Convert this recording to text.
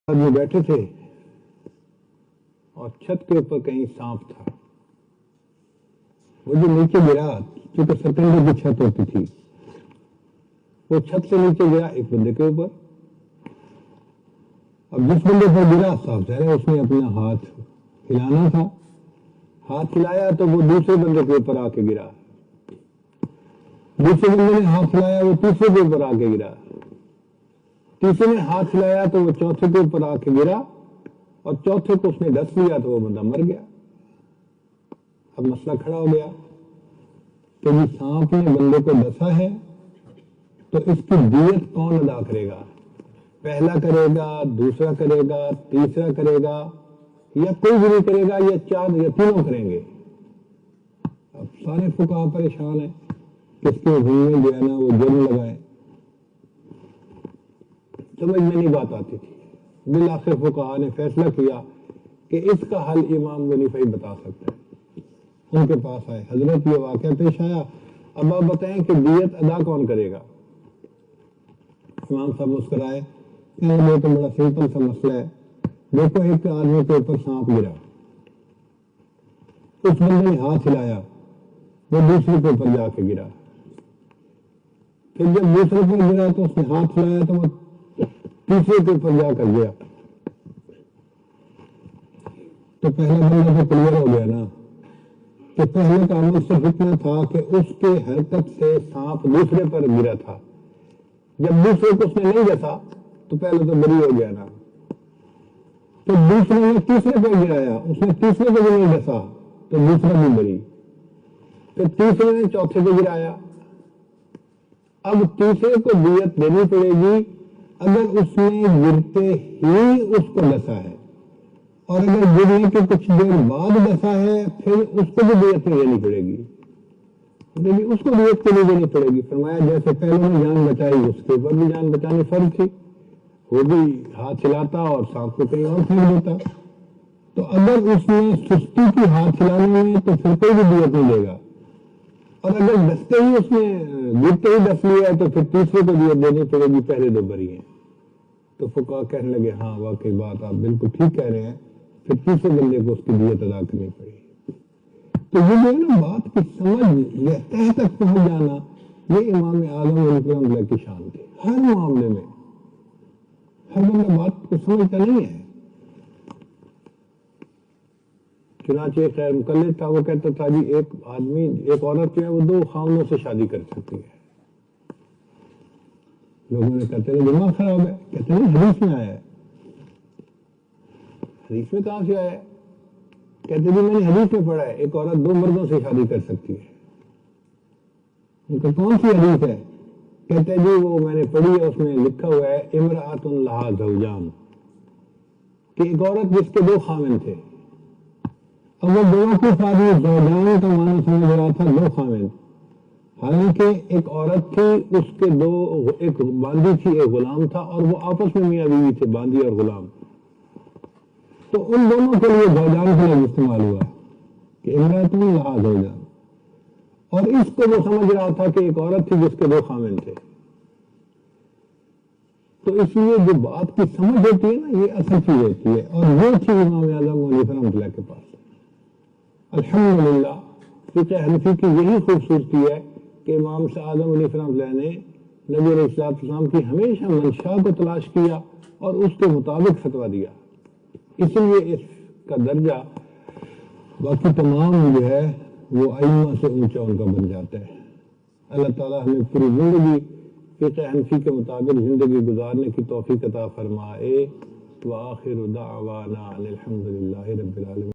آدمی بیٹھے تھے اور چھت کے اوپر کہیں سانپ تھا. وہ جو نیچے گرا، چونکہ سیکنڈری کی چھت ہوتی تھی، وہ چھت سے نیچے گرا ایک بندے کے اوپر. اب جس بندے پر گرا صاف ظاہر ہے اس نے اپنا ہاتھ ہلانا تھا. ہاتھ ہلایا تو وہ دوسرے بندے کے اوپر آ کے گرا. دوسرے بندے نے ہاتھ ہلایا، وہ تیسرے کے اوپر آ کے گرا. تیسرے نے ہاتھ ہلایا تو وہ چوتھے کے اوپر آ کے گرا، اور چوتھے کو اس نے ڈس لیا تو وہ بندہ مر گیا. اب مسئلہ کھڑا ہو گیا کہ جی سانپ نے بندے کو ڈسا ہے تو اس کی دیت کون ادا کرے گا؟ پہلا کرے گا، دوسرا کرے گا، تیسرا کرے گا، یا کوئی بھی نہیں کرے گا، یا چار یا تینوں کریں گے؟ اب سارے فقہا پریشان ہیں، کس کے میں جو ہے نا وہ جرم لگائے. سمجھ میں نہیں بات آتی تھی. بالآخر فقہا نے فیصلہ کیا کہ اس کا حل امام حنیفہ ہی بتا سکتا ہے. ان کے پاس آئے، حضرت یہ واقعہ پیش آیا، اب آپ بتائیں کہ دیت ادا کون کرے گا؟ امام صاحب مسکرائے، یہ تو بڑا سمپل سا مسئلہ ہے. دیکھو ایک آدمی کے اوپر سانپ گرا، اس بندے نے ہاتھ ہلایا، وہ دوسرے کے اوپر جا کے گرا. پھر جب دوسرے پر گرا تو اس نے ہاتھ ہلایا تو وہ تیسرے کے اوپر جا کر گیا. تو پہلا بندہ تو کلیئر ہو گیا نا کہ پہلے کا عمل صرف اتنا تھا کہ اس کے حرکت سے سانپ دوسرے پر گرا تھا. جب دوسرے کو اس نے نہیں ڈسا تو پہلے تو بری ہو گیا نا. تو دوسرے نے تیسرے پہ گرایا، اس نے تیسرے کو بھی نہیں ڈسا تو دوسرا بھی بری. پھر تیسرے نے چوتھے کو گرایا. اب تیسرے کو دیت دینی پڑے گی اگر اس نے گرتے ہی اس کو ڈسا ہے، اور اگر گرنے کے کچھ دیر بعد ڈسا ہے پھر اس کو بھی دیت نہیں دینی پڑے گی. اس کو دیت کے لیے دینی پڑے گی. فرمایا جیسے پہلے نے جان بچائی اس کے اوپر بھی جان بچانی فرض تھی. وہ بھی ہاتھ چلاتا اور سانپ کو کہیں اور پھینک دیتا. تو اگر اس نے سستی کی ہاتھ چلانے میں تو پھر کوئی بھی دیت نہیں دے گا، اور اگر ڈستے ہی اس نے گرتے ہی ڈس لیا ہے تو پھر تیسرے کو دیت دینی پڑے گی، پہلے دو بری ہیں. تو فقہا کہنے لگے ہاں واقعی بات آپ بالکل ٹھیک کہہ رہے ہیں، پھر تیسرے بندے کو اس کی دیت ادا کرنی پڑے گی. تو یہ جو ہے نا بات کی سمجھ تہ تک پہنچ جانا، یہ امام اعظم علیہ السلام کی شان تھی. ہر معاملے میں ہر بندہ بات کو سمجھتا نہیں ہے. چنانچہ ایک خیر مقلد تھا، وہ کہتا تھا جی ایک آدمی ایک عورت جو ہے وہ 2 خاوندوں سے شادی کر سکتی ہے. لوگوں نے کہتے ہیں دماغ خراب ہے. کہتے ہیں حدیث میں آیا ہے. حدیث میں کہاں سے آیا ہے؟ کہتے جی میں نے حدیث میں پڑھا ہے ایک عورت 2 مردوں سے شادی کر سکتی ہے. ان کا کون سی حدیث ہے؟ کہتے جی وہ میں نے پڑھی ہے، اس میں لکھا ہوا ہے امرأۃ لہا زوجان، کہ ایک عورت جس کے 2 خاوند تھے. اب وہ دونوں کی شادی زوجان کا معنی سمجھ رہا تھا 2 خاوند، حالانکہ ایک عورت تھی، اس کے 2 ایک باندی تھی ایک غلام تھا، اور وہ آپس میں میاں بیوی تھے، باندی اور غلام. تو ان دونوں کے لیے زوجان کا لفظ استعمال ہوا کہ امرأۃ لہا زوجان، اور اس کو وہ سمجھ رہا تھا کہ ایک عورت تھی جس کے 2 خاوند تھے. تو اس لیے جو بات کی سمجھ ہوتی ہے نا، یہ اصل چیز ہوتی ہے، اور وہ تھی امام اعظم علیہ رحمۃ اللہ کے پاس. الحمدللہ فقہ حنفی کی یہی خوبصورتی ہے کہ امام اعظم علیہ رحمۃ اللہ نے نبی علیہ السلام کی ہمیشہ منشا کو تلاش کیا اور اس کے مطابق فتویٰ دیا. اس لیے اس کا درجہ باقی تمام جو ہے وہ ائمہ سے اونچا ان کا بن جاتا ہے. اللہ تعالیٰ ہمیں پوری زندگی فقہ حنفی کے مطابق زندگی گزارنے کی توفیق عطا فرمائے. وآخر دعوانا الحمدللہ رب العالمین.